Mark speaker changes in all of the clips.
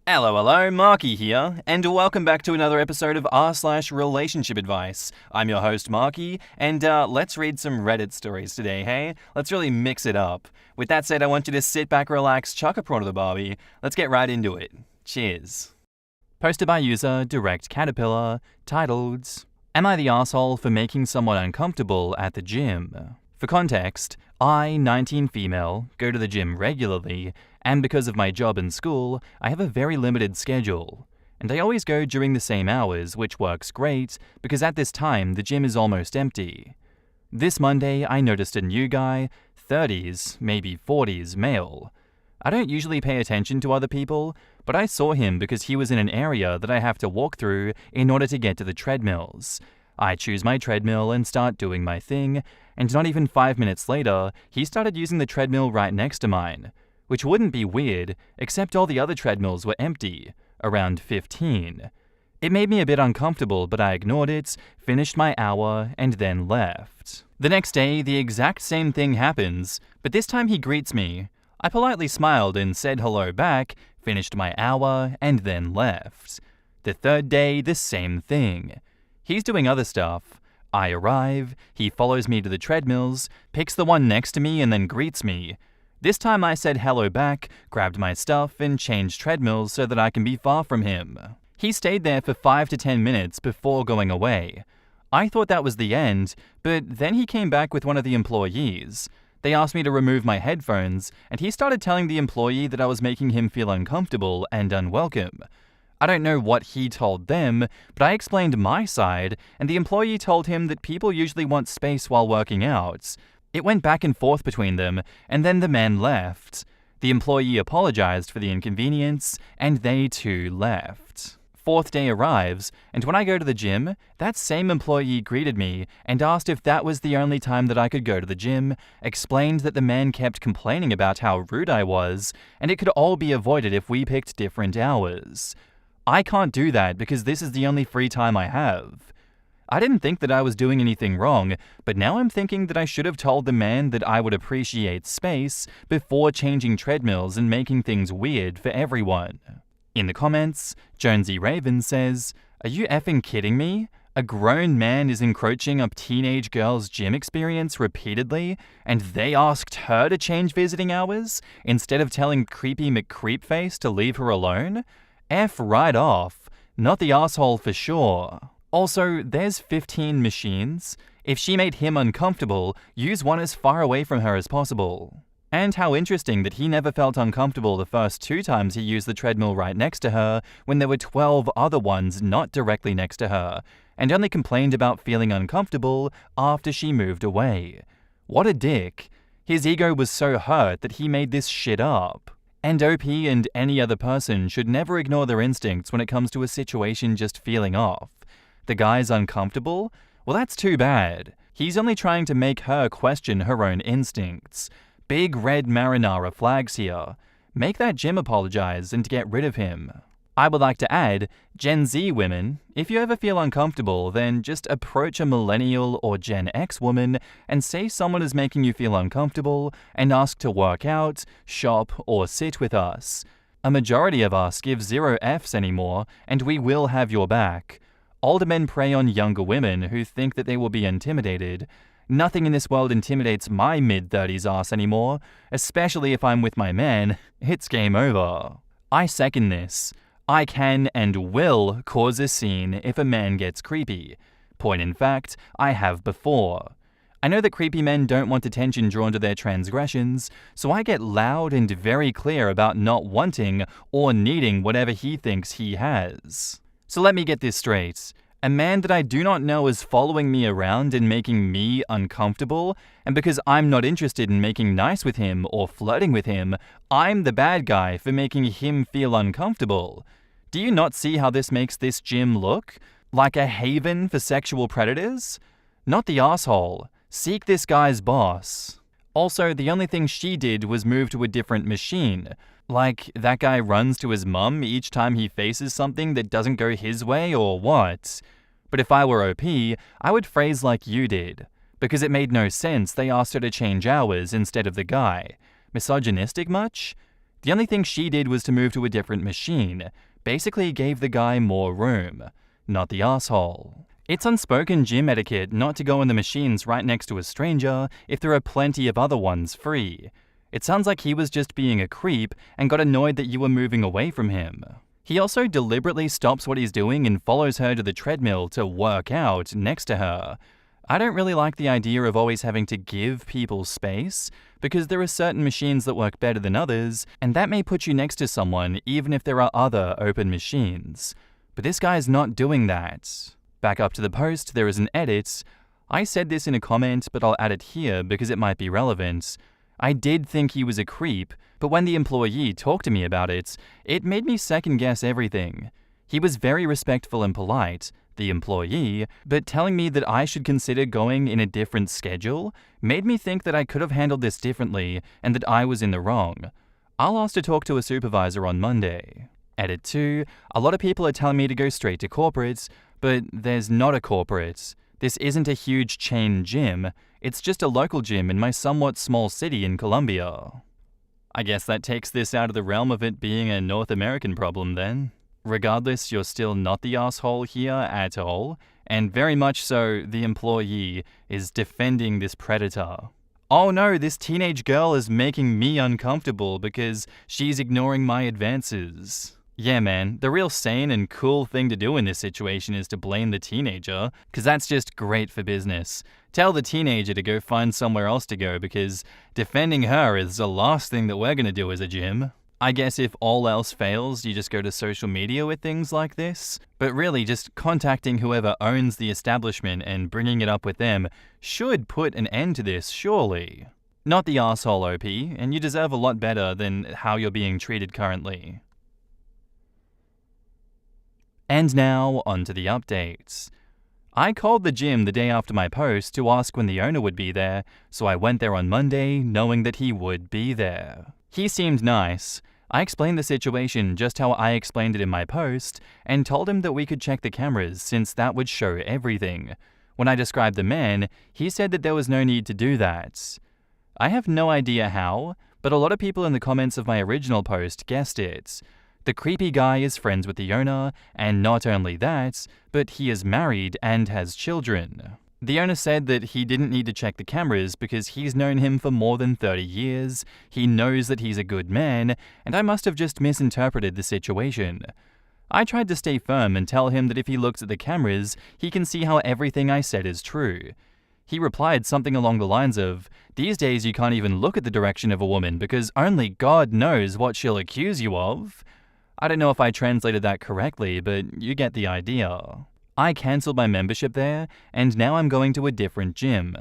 Speaker 1: Hello, Marky here, and welcome back to another episode of r/relationship advice. I'm your host, Marky, and let's read some Reddit stories today, hey? Let's really mix it up. With that said, I want you to sit back, relax, chuck a prawn to the barbie. Let's get right into it. Cheers. Posted by user Direct Caterpillar, titled, Am I the asshole for making someone uncomfortable at the gym? For context, I, 19 female, go to the gym regularly, and because of my job and school, I have a very limited schedule. And I always go during the same hours, which works great, because at this time the gym is almost empty. This Monday, I noticed a new guy, 30s, maybe 40s, male. I don't usually pay attention to other people, but I saw him because he was in an area that I have to walk through in order to get to the treadmills. I choose my treadmill and start doing my thing, and not even 5 minutes later, he started using the treadmill right next to mine. Which wouldn't be weird, except all the other treadmills were empty, around 15. It made me a bit uncomfortable, but I ignored it, finished my hour, and then left. The next day, the exact same thing happens, but this time he greets me. I politely smiled and said hello back, finished my hour, and then left. The third day, the same thing. He's doing other stuff. I arrive, he follows me to the treadmills, picks the one next to me, and then greets me. This time I said hello back, grabbed my stuff, and changed treadmills so that I can be far from him. He stayed there for 5 to 10 minutes before going away. I thought that was the end, but then he came back with one of the employees. They asked me to remove my headphones, and he started telling the employee that I was making him feel uncomfortable and unwelcome. I don't know what he told them, but I explained my side, and the employee told him that people usually want space while working out. It went back and forth between them, and then the man left. The employee apologized for the inconvenience, and they too left. Fourth day arrives, and when I go to the gym, that same employee greeted me and asked if that was the only time that I could go to the gym, explained that the man kept complaining about how rude I was, and it could all be avoided if we picked different hours. I can't do that because this is the only free time I have. I didn't think that I was doing anything wrong, but now I'm thinking that I should have told the man that I would appreciate space before changing treadmills and making things weird for everyone. In the comments, Jonesy Raven says, Are you effing kidding me? A grown man is encroaching a teenage girl's gym experience repeatedly, and they asked her to change visiting hours instead of telling creepy McCreepface to leave her alone? F right off. Not the asshole for sure. Also, there's 15 machines. If she made him uncomfortable, use one as far away from her as possible. And how interesting that he never felt uncomfortable the first 2 times he used the treadmill right next to her when there were 12 other ones not directly next to her, and only complained about feeling uncomfortable after she moved away. What a dick. His ego was so hurt that he made this shit up. And OP and any other person should never ignore their instincts when it comes to a situation just feeling off. The guy's uncomfortable? Well, that's too bad. He's only trying to make her question her own instincts. Big red marinara flags here. Make that gym apologize and get rid of him. I would like to add, Gen Z women, if you ever feel uncomfortable, then just approach a millennial or Gen X woman and say someone is making you feel uncomfortable and ask to work out, shop, or sit with us. A majority of us give 0 Fs anymore, and we will have your back. Older men prey on younger women who think that they will be intimidated. Nothing in this world intimidates my mid-30s ass anymore, especially if I'm with my man. It's game over. I second this. I can and will cause a scene if a man gets creepy. Point in fact, I have before. I know that creepy men don't want attention drawn to their transgressions, so I get loud and very clear about not wanting or needing whatever he thinks he has. So let me get this straight. A man that I do not know is following me around and making me uncomfortable, and because I'm not interested in making nice with him or flirting with him, I'm the bad guy for making him feel uncomfortable. Do you not see how this makes this gym look? Like a haven for sexual predators? Not the asshole. Seek this guy's boss. Also, the only thing she did was move to a different machine. Like, that guy runs to his mum each time he faces something that doesn't go his way or what? But if I were OP, I would phrase like you did. Because it made no sense they asked her to change hours instead of the guy. Misogynistic much? The only thing she did was to move to a different machine, basically gave the guy more room, not the asshole. It's unspoken gym etiquette not to go in the machines right next to a stranger if there are plenty of other ones free. It sounds like he was just being a creep and got annoyed that you were moving away from him. He also deliberately stops what he's doing and follows her to the treadmill to work out next to her. I don't really like the idea of always having to give people space, because there are certain machines that work better than others, and that may put you next to someone even if there are other open machines. But this guy's not doing that. Back up to the post, there is an edit. I said this in a comment, but I'll add it here because it might be relevant. I did think he was a creep, but when the employee talked to me about it, it made me second guess everything. He was very respectful and polite, the employee, but telling me that I should consider going in a different schedule made me think that I could have handled this differently and that I was in the wrong. I'll ask to talk to a supervisor on Monday. Edit 2, a lot of people are telling me to go straight to corporate, but there's not a corporate. This isn't a huge chain gym, it's just a local gym in my somewhat small city in Colombia. I guess that takes this out of the realm of it being a North American problem then. Regardless, you're still not the asshole here at all, and very much so the employee is defending this predator. Oh no, this teenage girl is making me uncomfortable because she's ignoring my advances. Yeah man, the real sane and cool thing to do in this situation is to blame the teenager, because that's just great for business. Tell the teenager to go find somewhere else to go because defending her is the last thing that we're going to do as a gym. I guess if all else fails, you just go to social media with things like this. But really, just contacting whoever owns the establishment and bringing it up with them should put an end to this, surely. Not the asshole OP, and you deserve a lot better than how you're being treated currently. And now, on to the updates. I called the gym the day after my post to ask when the owner would be there, so I went there on Monday knowing that he would be there. He seemed nice. I explained the situation just how I explained it in my post, and told him that we could check the cameras since that would show everything. When I described the man, he said that there was no need to do that. I have no idea how, but a lot of people in the comments of my original post guessed it. The creepy guy is friends with the owner, and not only that, but he is married and has children. The owner said that he didn't need to check the cameras because he's known him for more than 30 years, he knows that he's a good man, and I must have just misinterpreted the situation. I tried to stay firm and tell him that if he looks at the cameras, he can see how everything I said is true. He replied something along the lines of, "These days you can't even look at the direction of a woman because only God knows what she'll accuse you of." I don't know if I translated that correctly, but you get the idea. I cancelled my membership there, and now I'm going to a different gym.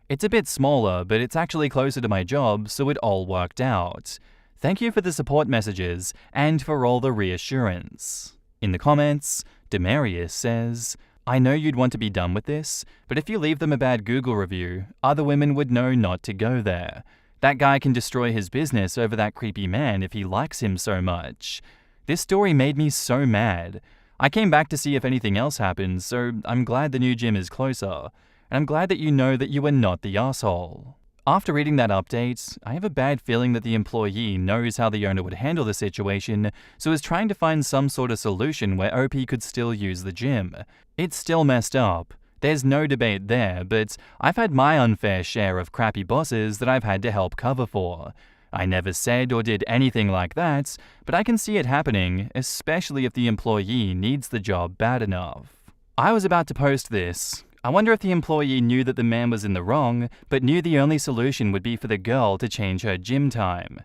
Speaker 1: It's a bit smaller, but it's actually closer to my job, so it all worked out. Thank you for the support messages, and for all the reassurance. In the comments, Demarius says, "I know you'd want to be done with this, but if you leave them a bad Google review, other women would know not to go there. That guy can destroy his business over that creepy man if he likes him so much. This story made me so mad. I came back to see if anything else happened, so I'm glad the new gym is closer, and I'm glad that you know that you are not the asshole." After reading that update, I have a bad feeling that the employee knows how the owner would handle the situation, so is trying to find some sort of solution where OP could still use the gym. It's still messed up. There's no debate there, but I've had my unfair share of crappy bosses that I've had to help cover for. I never said or did anything like that, but I can see it happening, especially if the employee needs the job bad enough. I was about to post this. I wonder if the employee knew that the man was in the wrong, but knew the only solution would be for the girl to change her gym time.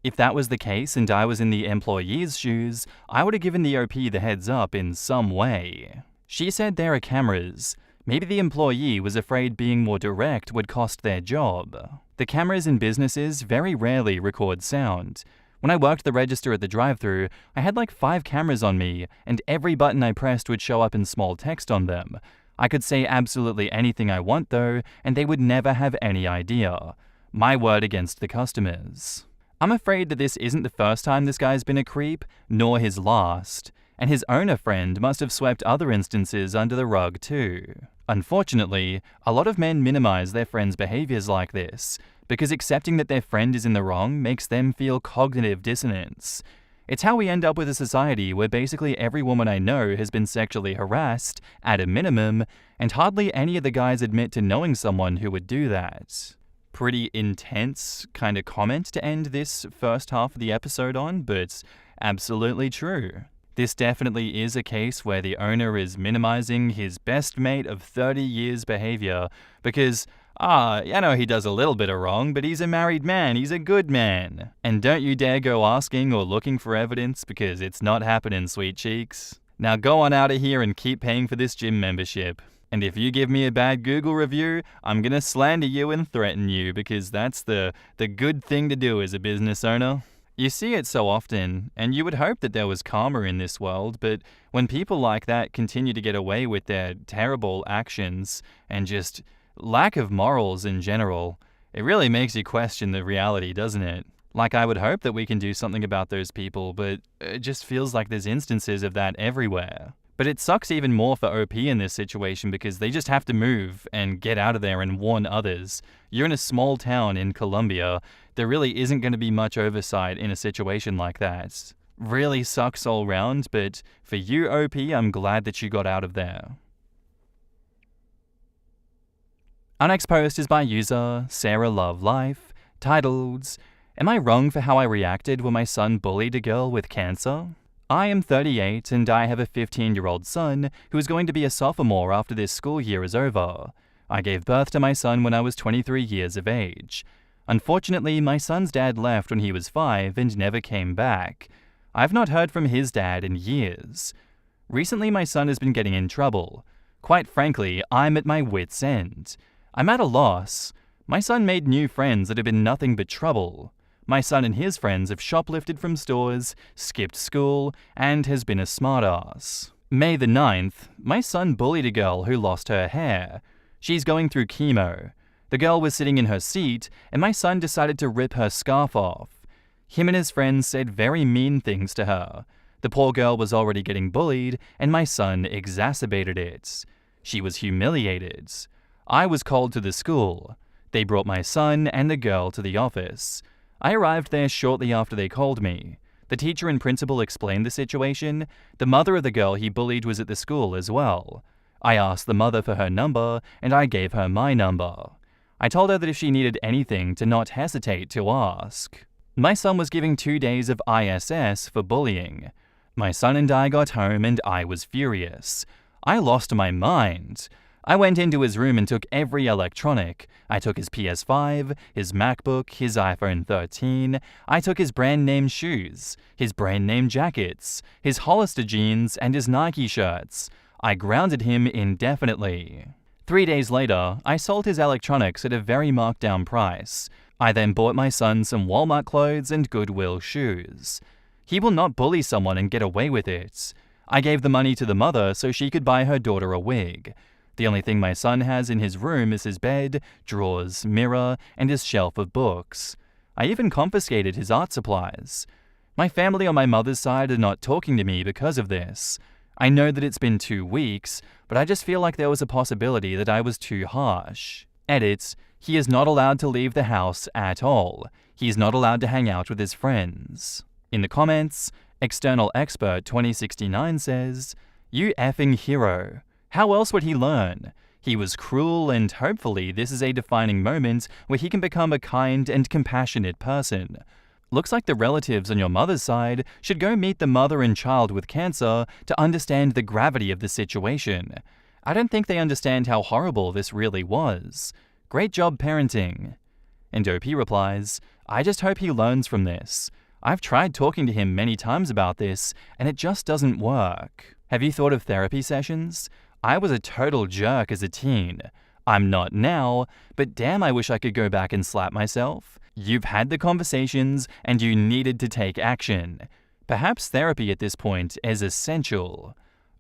Speaker 1: If that was the case and I was in the employee's shoes, I would have given the OP the heads up in some way. She said there are cameras. Maybe the employee was afraid being more direct would cost their job. The cameras in businesses very rarely record sound. When I worked the register at the drive-thru, I had like 5 cameras on me, and every button I pressed would show up in small text on them. I could say absolutely anything I want though, and they would never have any idea. My word against the customers. I'm afraid that this isn't the first time this guy's been a creep, nor his last, and his owner friend must have swept other instances under the rug too. Unfortunately, a lot of men minimize their friends' behaviors like this, because accepting that their friend is in the wrong makes them feel cognitive dissonance. It's how we end up with a society where basically every woman I know has been sexually harassed, at a minimum, and hardly any of the guys admit to knowing someone who would do that. Pretty intense kind of comment to end this first half of the episode on, but absolutely true. This definitely is a case where the owner is minimizing his best mate of 30 years' behavior because, I know he does a little bit of wrong, but he's a married man, he's a good man. And don't you dare go asking or looking for evidence because it's not happening, sweet cheeks. Now go on out of here and keep paying for this gym membership. And if you give me a bad Google review, I'm gonna slander you and threaten you because that's the good thing to do as a business owner. You see it so often, and you would hope that there was karma in this world, but when people like that continue to get away with their terrible actions and just lack of morals in general, it really makes you question the reality, doesn't it? Like, I would hope that we can do something about those people, but it just feels like there's instances of that everywhere. But it sucks even more for OP in this situation because they just have to move and get out of there and warn others. You're in a small town in Colombia. There really isn't going to be much oversight in a situation like that. Really sucks all round, but for you, OP, I'm glad that you got out of there. Our next post is by user Sarah Love Life, titled, "Am I wrong for how I reacted when my son bullied a girl with cancer? I am 38 and I have a 15-year-old son who is going to be a sophomore after this school year is over. I gave birth to my son when I was 23 years of age. Unfortunately, my son's dad left when he was 5 and never came back. I've not heard from his dad in years. Recently, my son has been getting in trouble. Quite frankly, I'm at my wit's end. I'm at a loss. My son made new friends that have been nothing but trouble. My son and his friends have shoplifted from stores, skipped school, and has been a smartass. May the 9th, my son bullied a girl who lost her hair. She's going through chemo. The girl was sitting in her seat, and my son decided to rip her scarf off. Him and his friends said very mean things to her. The poor girl was already getting bullied, and my son exacerbated it. She was humiliated. I was called to the school. They brought my son and the girl to the office. I arrived there shortly after they called me. The teacher and principal explained the situation. The mother of the girl he bullied was at the school as well. I asked the mother for her number, and I gave her my number. I told her that if she needed anything to not hesitate to ask. My son was giving 2 days of ISS for bullying. My son and I got home and I was furious. I lost my mind. I went into his room and took every electronic. I took his PS5, his MacBook, his iPhone 13. I took his brand name shoes, his brand name jackets, his Hollister jeans, and his Nike shirts. I grounded him indefinitely. 3 days later, I sold his electronics at a very marked down price. I then bought my son some Walmart clothes and Goodwill shoes. He will not bully someone and get away with it. I gave the money to the mother so she could buy her daughter a wig. The only thing my son has in his room is his bed, drawers, mirror, and his shelf of books. I even confiscated his art supplies. My family on my mother's side are not talking to me because of this. I know that it's been 2 weeks, but I just feel like there was a possibility that I was too harsh. Edit, he is not allowed to leave the house at all. He is not allowed to hang out with his friends. In the comments, External Expert 2069 says, "You effing hero. How else would he learn? He was cruel and hopefully this is a defining moment where he can become a kind and compassionate person. Looks like the relatives on your mother's side should go meet the mother and child with cancer to understand the gravity of the situation. I don't think they understand how horrible this really was. Great job parenting." And OP replies, "I just hope he learns from this. I've tried talking to him many times about this, and it just doesn't work. Have you thought of therapy sessions? I was a total jerk as a teen. I'm not now, but damn, I wish I could go back and slap myself. You've had the conversations, and you needed to take action. Perhaps therapy at this point is essential."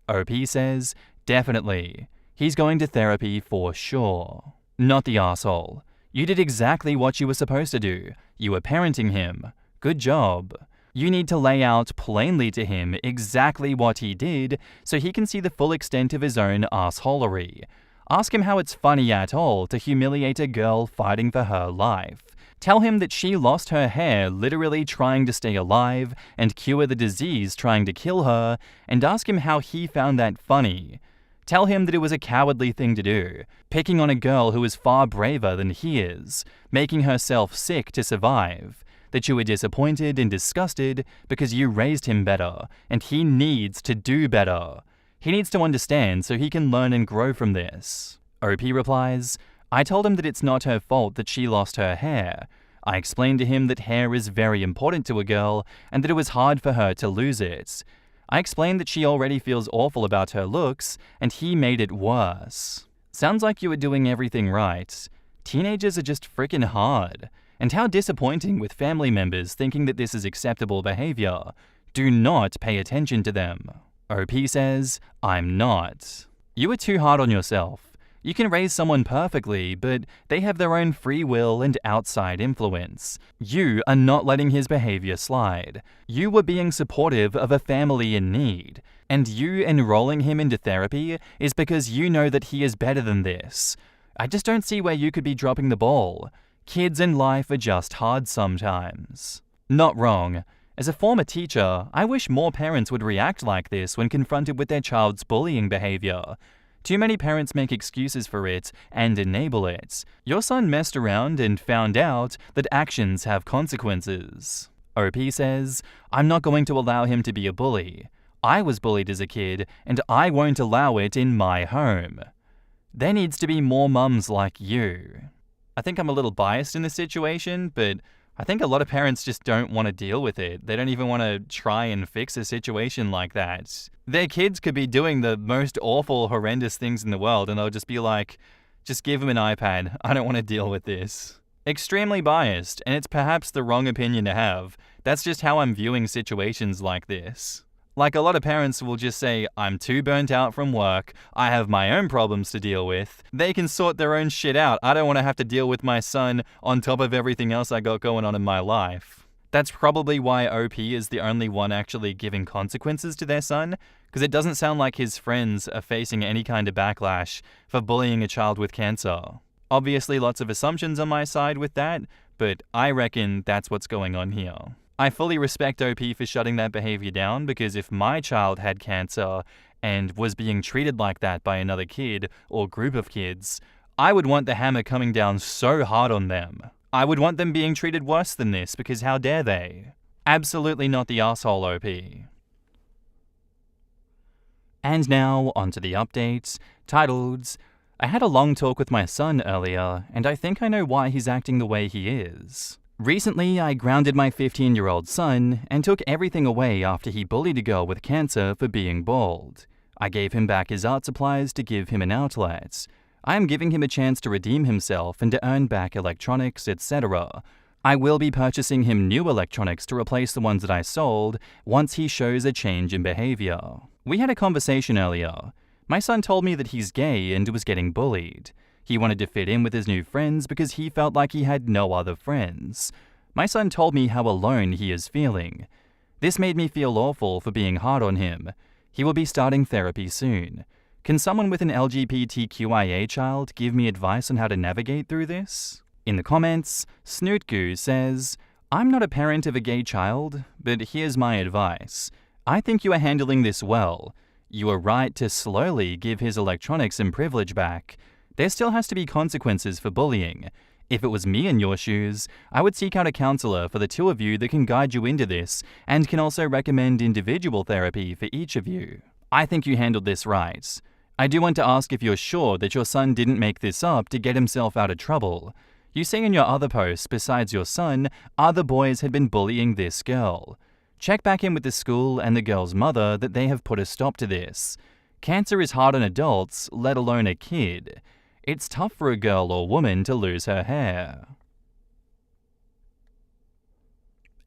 Speaker 1: OP says, "Definitely. He's going to therapy for sure." Not the asshole. You did exactly what you were supposed to do. You were parenting him. Good job. You need to lay out plainly to him exactly what he did so he can see the full extent of his own assholery. Ask him how it's funny at all to humiliate a girl fighting for her life. Tell him that she lost her hair literally trying to stay alive and cure the disease trying to kill her, and ask him how he found that funny. Tell him that it was a cowardly thing to do, picking on a girl who is far braver than he is, making herself sick to survive, that you were disappointed and disgusted because you raised him better, and he needs to do better. He needs to understand so he can learn and grow from this. OP replies, I told him that it's not her fault that she lost her hair. I explained to him that hair is very important to a girl and that it was hard for her to lose it. I explained that she already feels awful about her looks, and he made it worse. Sounds like you were doing everything right. Teenagers are just freaking hard. And how disappointing with family members thinking that this is acceptable behavior. Do not pay attention to them. OP says, I'm not. You are too hard on yourself. You can raise someone perfectly, but they have their own free will and outside influence. You are not letting his behavior slide. You were being supportive of a family in need. And you enrolling him into therapy is because you know that he is better than this. I just don't see where you could be dropping the ball. Kids in life are just hard sometimes. Not wrong. As a former teacher, I wish more parents would react like this when confronted with their child's bullying behavior. Too many parents make excuses for it and enable it. Your son messed around and found out that actions have consequences. OP says, I'm not going to allow him to be a bully. I was bullied as a kid, and I won't allow it in my home. There needs to be more mums like you. I think I'm a little biased in this situation, but I think a lot of parents just don't want to deal with it. They don't even want to try and fix a situation like that. Their kids could be doing the most awful, horrendous things in the world, and they'll just be like, just give them an iPad. I don't want to deal with this. Extremely biased, and it's perhaps the wrong opinion to have. That's just how I'm viewing situations like this. Like, a lot of parents will just say, I'm too burnt out from work, I have my own problems to deal with, they can sort their own shit out, I don't want to have to deal with my son on top of everything else I got going on in my life. That's probably why OP is the only one actually giving consequences to their son, because it doesn't sound like his friends are facing any kind of backlash for bullying a child with cancer. Obviously lots of assumptions on my side with that, but I reckon that's what's going on here. I fully respect OP for shutting that behavior down, because if my child had cancer and was being treated like that by another kid or group of kids, I would want the hammer coming down so hard on them. I would want them being treated worse than this, because how dare they? Absolutely not the asshole OP. And now, onto the updates, titled, I had a long talk with my son earlier, and I think I know why he's acting the way he is. Recently, I grounded my 15-year-old son and took everything away after he bullied a girl with cancer for being bald. I gave him back his art supplies to give him an outlet. I am giving him a chance to redeem himself and to earn back electronics, etc. I will be purchasing him new electronics to replace the ones that I sold once he shows a change in behavior. We had a conversation earlier. My son told me that he's gay and was getting bullied. He wanted to fit in with his new friends because he felt like he had no other friends. My son told me how alone he is feeling. This made me feel awful for being hard on him. He will be starting therapy soon. Can someone with an LGBTQIA child give me advice on how to navigate through this? In the comments, Snootgoo says, I'm not a parent of a gay child, but here's my advice. I think you are handling this well. You are right to slowly give his electronics and privilege back. There still has to be consequences for bullying. If it was me in your shoes, I would seek out a counselor for the two of you that can guide you into this and can also recommend individual therapy for each of you. I think you handled this right. I do want to ask if you're sure that your son didn't make this up to get himself out of trouble. You say in your other posts, besides your son, other boys had been bullying this girl. Check back in with the school and the girl's mother that they have put a stop to this. Cancer is hard on adults, let alone a kid. It's tough for a girl or woman to lose her hair.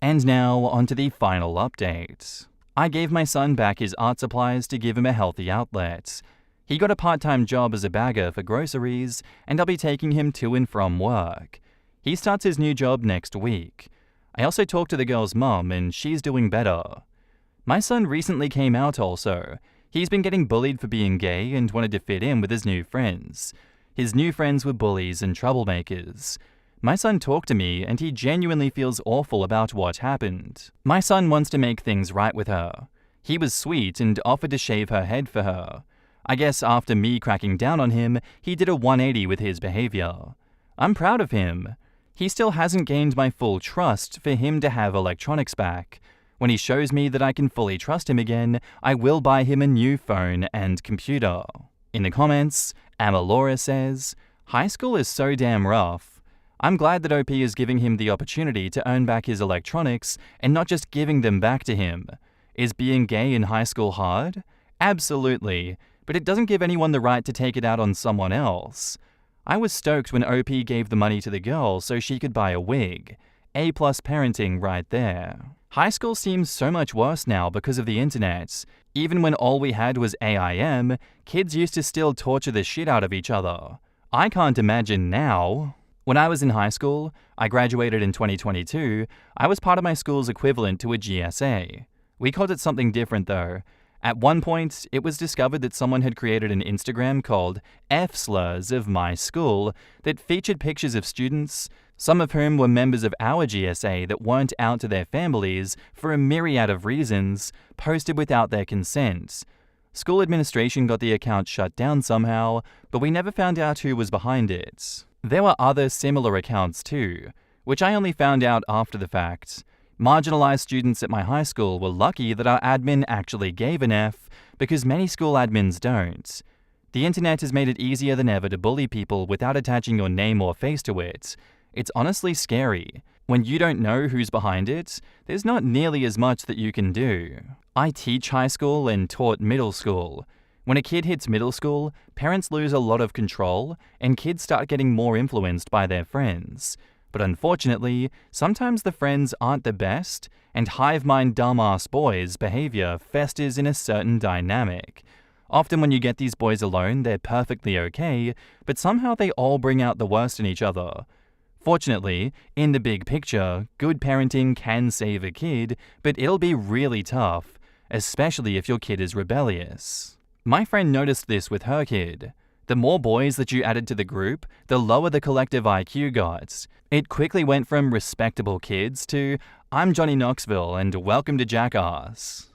Speaker 1: And now, onto the final update. I gave my son back his art supplies to give him a healthy outlet. He got a part-time job as a bagger for groceries, and I'll be taking him to and from work. He starts his new job next week. I also talked to the girl's mum, and she's doing better. My son recently came out also. He's been getting bullied for being gay and wanted to fit in with his new friends. His new friends were bullies and troublemakers. My son talked to me and he genuinely feels awful about what happened. My son wants to make things right with her. He was sweet and offered to shave her head for her. I guess after me cracking down on him, he did a 180 with his behavior. I'm proud of him. He still hasn't gained my full trust for him to have electronics back. When he shows me that I can fully trust him again, I will buy him a new phone and computer. In the comments, Amalora says, "High school is so damn rough. I'm glad that OP is giving him the opportunity to earn back his electronics and not just giving them back to him. Is being gay in high school hard? Absolutely, but it doesn't give anyone the right to take it out on someone else. I was stoked when OP gave the money to the girl so she could buy a wig. A+ parenting right there. High school seems so much worse now because of the internet. Even when all we had was AIM, kids used to still torture the shit out of each other. I can't imagine now." When I was in high school, I graduated in 2022, I was part of my school's equivalent to a GSA. We called it something different though. At one point, it was discovered that someone had created an Instagram called F-Slurs of my school that featured pictures of students, some of whom were members of our GSA that weren't out to their families for a myriad of reasons, posted without their consent. School administration got the account shut down somehow, but we never found out who was behind it. There were other similar accounts too, which I only found out after the fact. Marginalized students at my high school were lucky that our admin actually gave an F, because many school admins don't. The internet has made it easier than ever to bully people without attaching your name or face to it. It's honestly scary. When you don't know who's behind it, there's not nearly as much that you can do. I teach high school and taught middle school. When a kid hits middle school, parents lose a lot of control and kids start getting more influenced by their friends. But unfortunately, sometimes the friends aren't the best, and hive mind dumbass boys' behavior festers in a certain dynamic. Often when you get these boys alone, they're perfectly okay, but somehow they all bring out the worst in each other. Fortunately, in the big picture, good parenting can save a kid, but it'll be really tough, especially if your kid is rebellious. My friend noticed this with her kid. The more boys that you added to the group, the lower the collective IQ got. It quickly went from respectable kids to, "I'm Johnny Knoxville and welcome to Jackass."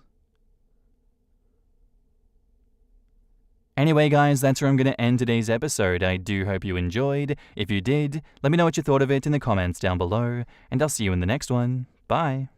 Speaker 1: Anyway guys, that's where I'm going to end today's episode. I do hope you enjoyed. If you did, let me know what you thought of it in the comments down below, and I'll see you in the next one. Bye!